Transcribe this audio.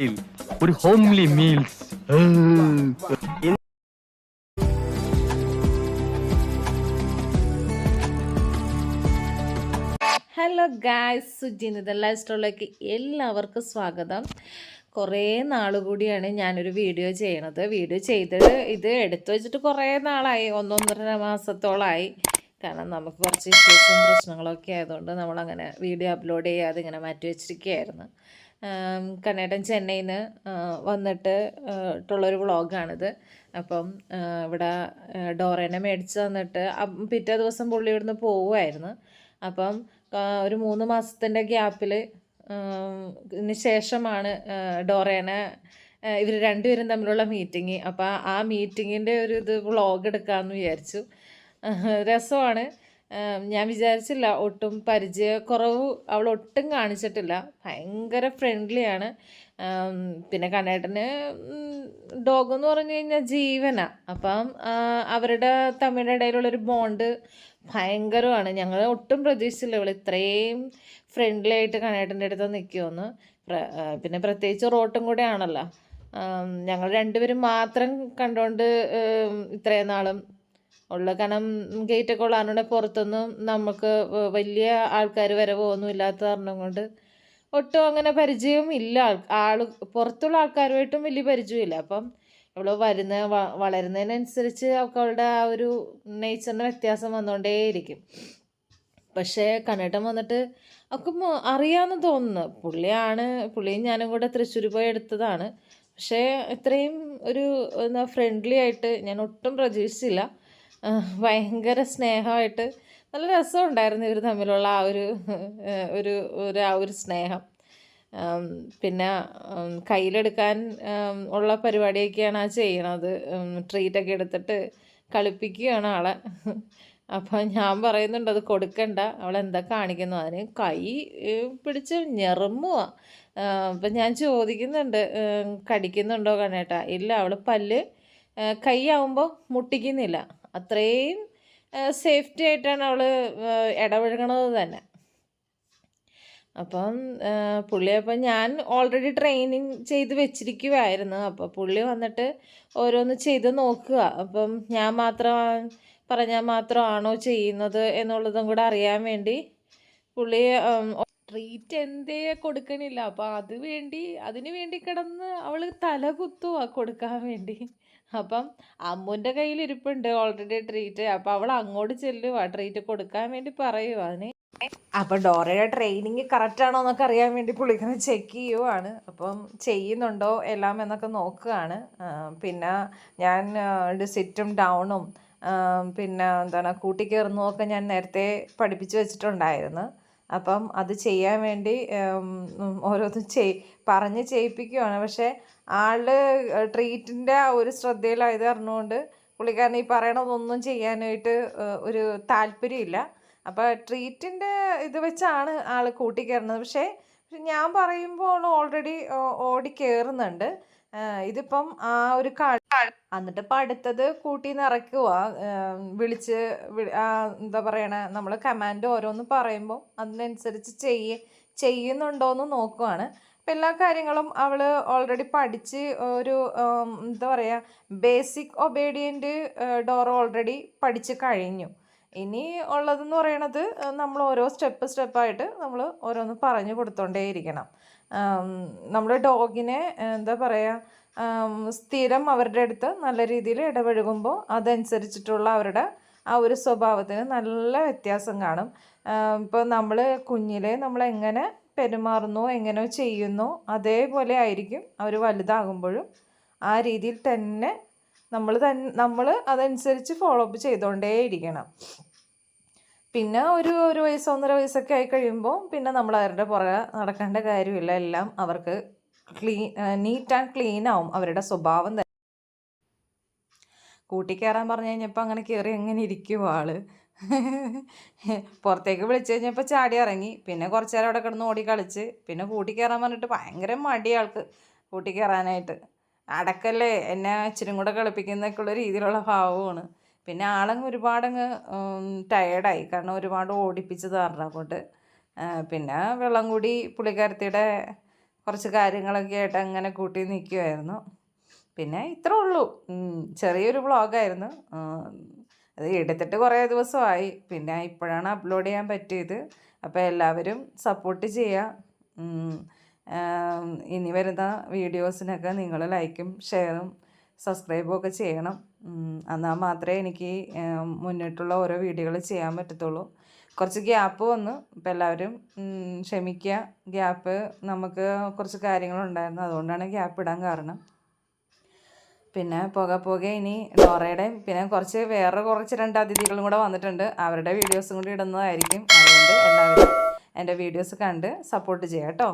ഒരു homely meals. Hello guys, Sujinitha life സ്റ്റോറിലേക്ക് എല്ലാവർക്കും സ്വാഗതം. കുറേ നാളുകൂടിയാണ് ഞാനൊരു വീഡിയോ ചെയ്യണത്. വീഡിയോ ചെയ്തിട്ട് ഇത് എടുത്തു വെച്ചിട്ട് കുറേ നാളായി, 1-1.5 മാസത്തോളമായി. കാരണം നമുക്ക് കുറച്ച് ഇഷ്യൂസും പ്രശ്നങ്ങളൊക്കെ ആയതുകൊണ്ട് നമ്മളങ്ങനെ വീഡിയോ അപ്ലോഡ് ചെയ്യാതെ ഇങ്ങനെ മാറ്റി വെച്ചിരിക്കുകയായിരുന്നു. കണ്ണേട്ടൻ ചെന്നൈയിൽ നിന്ന് വന്നിട്ട് ഉള്ളൊരു വ്ളോഗാണിത്. അപ്പം ഇവിടെ ഡോറേനെ മേടിച്ച് തന്നിട്ട് പിറ്റേ ദിവസം പുള്ളി ഇവിടുന്ന് പോവുമായിരുന്നു. അപ്പം ഒരു 3 മാസത്തിൻ്റെ ഗ്യാപ്പിൽ ശേഷമാണ് ഡോറേനെ ഇവർ രണ്ടുപേരും തമ്മിലുള്ള മീറ്റിങ്. അപ്പോൾ ആ മീറ്റിങ്ങിൻ്റെ ഒരു ഇത് വ്ളോഗ് എടുക്കാമെന്ന് വിചാരിച്ചു. രസമാണ്. ഞാൻ വിചാരിച്ചില്ല, ഒട്ടും പരിചയക്കുറവ് അവൾ ഒട്ടും കാണിച്ചിട്ടില്ല. ഭയങ്കര ഫ്രണ്ട്ലിയാണ്. പിന്നെ കണ്ണേട്ടന് ഡോഗ് എന്ന് പറഞ്ഞു കഴിഞ്ഞാൽ ജീവനാണ്. അപ്പം അവരുടെ തമ്മിലുള്ള ഇടയിലുള്ളൊരു ബോണ്ട് ഭയങ്കരമാണ്. ഞങ്ങൾ ഒട്ടും പ്രതീക്ഷിച്ചില്ല ഇവൾ ഇത്രയും ഫ്രണ്ട്ലി ആയിട്ട് കണ്ണേട്ടൻ്റെ അടുത്ത് നിൽക്കുമെന്ന്. പിന്നെ പ്രത്യേകിച്ച് റോട്ടും കൂടെ ആണല്ലോ. ഞങ്ങൾ രണ്ടുപേരും മാത്രം കണ്ടുകൊണ്ട് ഇത്രയും നാളും ഉള്ള, കാരണം ഗേറ്റൊക്കെ ഉള്ളതുകൊണ്ട് പുറത്തൊന്നും നമുക്ക് വലിയ ആൾക്കാർ വരവൊന്നും ഇല്ലാത്ത കാരണം കൊണ്ട് ഒട്ടും അങ്ങനെ പരിചയവും ഇല്ല. പുറത്തുള്ള ആൾക്കാരുമായിട്ടും വലിയ പരിചയമില്ല. അപ്പം ഇവൾ വളരുന്നതിനനുസരിച്ച് അവളുടെ ആ ഒരു നേച്ചറിന് വ്യത്യാസം വന്നുകൊണ്ടേയിരിക്കും. പക്ഷേ കണ്ണേട്ടൻ വന്നിട്ട് അവൾക്ക് അറിയാമെന്ന് തോന്നുന്നു. പുള്ളിയും ഞാനും കൂടെ തൃശ്ശൂർ പോയി എടുത്തതാണ്. പക്ഷേ ഇത്രയും ഒരു ഫ്രണ്ട്ലി ആയിട്ട് ഞാൻ ഒട്ടും പ്രതീക്ഷിച്ചില്ല. ഭയങ്കര സ്നേഹമായിട്ട് നല്ല രസമുണ്ടായിരുന്നു ഇവർ തമ്മിലുള്ള ആ ഒരു സ്നേഹം. പിന്നെ കയ്യിലെടുക്കാൻ ഉള്ള പരിപാടിയൊക്കെയാണ് ആ ചെയ്യണത്. ട്രീറ്റൊക്കെ എടുത്തിട്ട് കളിപ്പിക്കുകയാണ് ആളെ. അപ്പം ഞാൻ പറയുന്നുണ്ട് അത് കൊടുക്കണ്ട, അവളെന്താ കാണിക്കുന്നു. അതിന് കൈ പിടിച്ച് ഞെറുമ്പുക. അപ്പം ഞാൻ ചോദിക്കുന്നുണ്ട്, കടിക്കുന്നുണ്ടോ കണ്ണേട്ടാ? ഇല്ല, അവൾ പല്ല് കൈ ആവുമ്പോൾ മുട്ടിക്കുന്നില്ല. അത്രയും സേഫ്റ്റി ആയിട്ടാണ് അവൾ ഇടപഴകണത് തന്നെ. അപ്പം ഞാൻ ഓൾറെഡി ട്രെയിനിങ് ചെയ്ത് വെച്ചിരിക്കുമായിരുന്നു. അപ്പോൾ പുള്ളി വന്നിട്ട് ഓരോന്ന് ചെയ്ത് നോക്കുക. അപ്പം ഞാൻ പറഞ്ഞാൽ മാത്രമാണോ ചെയ്യുന്നത് എന്നുള്ളതും കൂടെ അറിയാൻ വേണ്ടി പുള്ളി ട്രീറ്റ് എന്തേ കൊടുക്കണില്ല. അപ്പോൾ അതിന് വേണ്ടി കിടന്ന് അവൾ തല കുത്തുക കൊടുക്കാൻ വേണ്ടി. അപ്പം അമ്മുൻ്റെ കയ്യിൽ ഇരിപ്പുണ്ട് ഓൾറെഡി ട്രീറ്റ്. അപ്പം അവൾ അങ്ങോട്ട് ചെല്ലുക, ട്രീറ്റ് കൊടുക്കാൻ വേണ്ടി പറയുക അതിന്. അപ്പം ഡോറയുടെ ട്രെയിനിങ് കറക്റ്റാണോ എന്നൊക്കെ അറിയാൻ വേണ്ടി പുള്ളിക്കാരൻ ചെക്ക് ചെയ്യുവാണ്. അപ്പം ചെയ്യുന്നുണ്ടോ എല്ലാം എന്നൊക്കെ നോക്കുകയാണ്. പിന്നെ ഞാൻ സിറ്റും ഡൗണും പിന്നെ എന്താണ് കൂട്ടിക്കയറുന്നതൊക്കെ ഞാൻ നേരത്തെ പഠിപ്പിച്ച് വെച്ചിട്ടുണ്ടായിരുന്നു. അപ്പം അത് ചെയ്യാൻ വേണ്ടി ഓരോന്ന് പറഞ്ഞ് ചെയ്യിപ്പിക്കുകയാണ്. പക്ഷേ ട്രീറ്റിൻ്റെ ഒരു ശ്രദ്ധയിലായത് അറിഞ്ഞുകൊണ്ട് പുള്ളിക്കാരൻ ഈ പറയണതൊന്നും ചെയ്യാനായിട്ട് ഒരു താല്പര്യമില്ല. അപ്പോൾ ട്രീറ്റിൻ്റെ ഇത് വെച്ചാണ് ആൾ കൂട്ടിക്കയറുന്നത്. പക്ഷേ ഞാൻ പറയുമ്പോൾ ഓൾറെഡി ഓടി കയറുന്നുണ്ട്. ഇതിപ്പം ആ ഒരു എന്നിട്ട് ഇപ്പം അടുത്തത് കൂട്ടി നിറയ്ക്കുക. വിളിച്ച് എന്താ പറയണ, നമ്മൾ കമാൻഡ് ഓരോന്ന് പറയുമ്പോൾ അതിനനുസരിച്ച് ചെയ്യുന്നുണ്ടോയെന്ന് നോക്കുവാണ്. അപ്പം എല്ലാ കാര്യങ്ങളും അവൾ ഓൾറെഡി പഠിച്ച് ഒരു എന്താ പറയുക, ബേസിക് ഒബീഡിയൻറ്റ് ഡോർ ഓൾറെഡി പഠിച്ച് കഴിഞ്ഞു. ഇനി ഉള്ളതെന്ന് പറയണത് നമ്മൾ ഓരോ സ്റ്റെപ്പായിട്ട് നമ്മൾ ഓരോന്ന് പറഞ്ഞു കൊടുത്തോണ്ടേയിരിക്കണം. നമ്മൾ ഡോഗിനെ എന്താ പറയുക, സ്ഥിരം അവരുടെ അടുത്ത് നല്ല രീതിയിൽ ഇടപഴകുമ്പോൾ അതനുസരിച്ചിട്ടുള്ള അവരുടെ ആ ഒരു സ്വഭാവത്തിന് നല്ല വ്യത്യാസം കാണും. ഇപ്പോൾ നമ്മൾ കുഞ്ഞിലെ നമ്മളെങ്ങനെ പെരുമാറുന്നു, എങ്ങനെ ചെയ്യുന്നു, അതേപോലെ ആയിരിക്കും അവർ വലുതാകുമ്പോഴും ആ രീതിയിൽ തന്നെ നമ്മൾ അതനുസരിച്ച് ഫോളോ അപ്പ് ചെയ്തുകൊണ്ടേയിരിക്കണം. പിന്നെ ഒരു വയസ്സ് 1.5 വയസ്സൊക്കെ ആയി കഴിയുമ്പോൾ പിന്നെ നമ്മൾ അവരുടെ പുറകെ നടക്കേണ്ട കാര്യമില്ല. എല്ലാം അവർക്ക് നീറ്റ് ആൻഡ് ക്ലീൻ ആവും അവരുടെ സ്വഭാവം തന്നെ. കൂട്ടിക്കയറാൻ പറഞ്ഞു കഴിഞ്ഞപ്പോൾ അങ്ങനെ കയറി എങ്ങനെ ഇരിക്കും ആള്. പുറത്തേക്ക് വിളിച്ചു കഴിഞ്ഞപ്പോൾ ചാടി ഇറങ്ങി. പിന്നെ കുറച്ച് നേരം അവിടെ കിടന്ന് ഓടി കളിച്ച്. പിന്നെ കൂട്ടിക്കയറാൻ പറഞ്ഞിട്ട് ഭയങ്കര മടി ആൾക്ക് കൂട്ടിക്കയറാനായിട്ട്. അടക്കല്ലേ, എന്നെ ഇച്ചിരി കൂടെ കളിപ്പിക്കുന്നൊക്കെയുള്ള രീതിയിലുള്ള ഭാവമാണ്. പിന്നെ ആളങ്ങ് ഒരുപാടങ്ങ് ടയേർഡായി, കാരണം ഒരുപാട് ഓടിപ്പിച്ചത് കാരണം കൊണ്ട്. പിന്നെ വെള്ളം കൂടി പുള്ളിക്കാരത്തിയുടെ കുറച്ച് കാര്യങ്ങളൊക്കെ ആയിട്ട് അങ്ങനെ കൂട്ടി നിൽക്കുമായിരുന്നു. പിന്നെ ഇത്രേ ഉള്ളൂ. ചെറിയൊരു വ്ളോഗായിരുന്നു. അത് എടുത്തിട്ട് കുറേ ദിവസമായി. പിന്നെ ഇപ്പോഴാണ് അപ്ലോഡ് ചെയ്യാൻ പറ്റിയത്. അപ്പോൾ എല്ലാവരും സപ്പോർട്ട് ചെയ്യുക. ഇനി വരുന്ന വീഡിയോസിനൊക്കെ നിങ്ങൾ ലൈക്കും ഷെയറും സബ്സ്ക്രൈബും ഒക്കെ ചെയ്യണം. എന്നാൽ മാത്രമേ എനിക്ക് മുന്നിട്ടുള്ള ഓരോ വീഡിയോകൾ ചെയ്യാൻ പറ്റത്തുള്ളൂ. കുറച്ച് ഗ്യാപ്പ് വന്നു. അപ്പോൾ എല്ലാവരും ക്ഷമിക്കുക. ഗ്യാപ്പ് നമുക്ക് കുറച്ച് കാര്യങ്ങളുണ്ടായിരുന്നു, അതുകൊണ്ടാണ് ഗ്യാപ്പ് ഇടാൻ കാരണം. പിന്നെ പോകെ ഇനി ഡോറയുടെയും പിന്നെ വേറെ കുറച്ച് 2 അതിഥികളും കൂടെ വന്നിട്ടുണ്ട്. അവരുടെ വീഡിയോസും കൂടി ഇടുന്നതായിരിക്കും. അതുകൊണ്ട് എല്ലാവരും എൻ്റെ വീഡിയോസ് കണ്ട് സപ്പോർട്ട് ചെയ്യാം കേട്ടോ.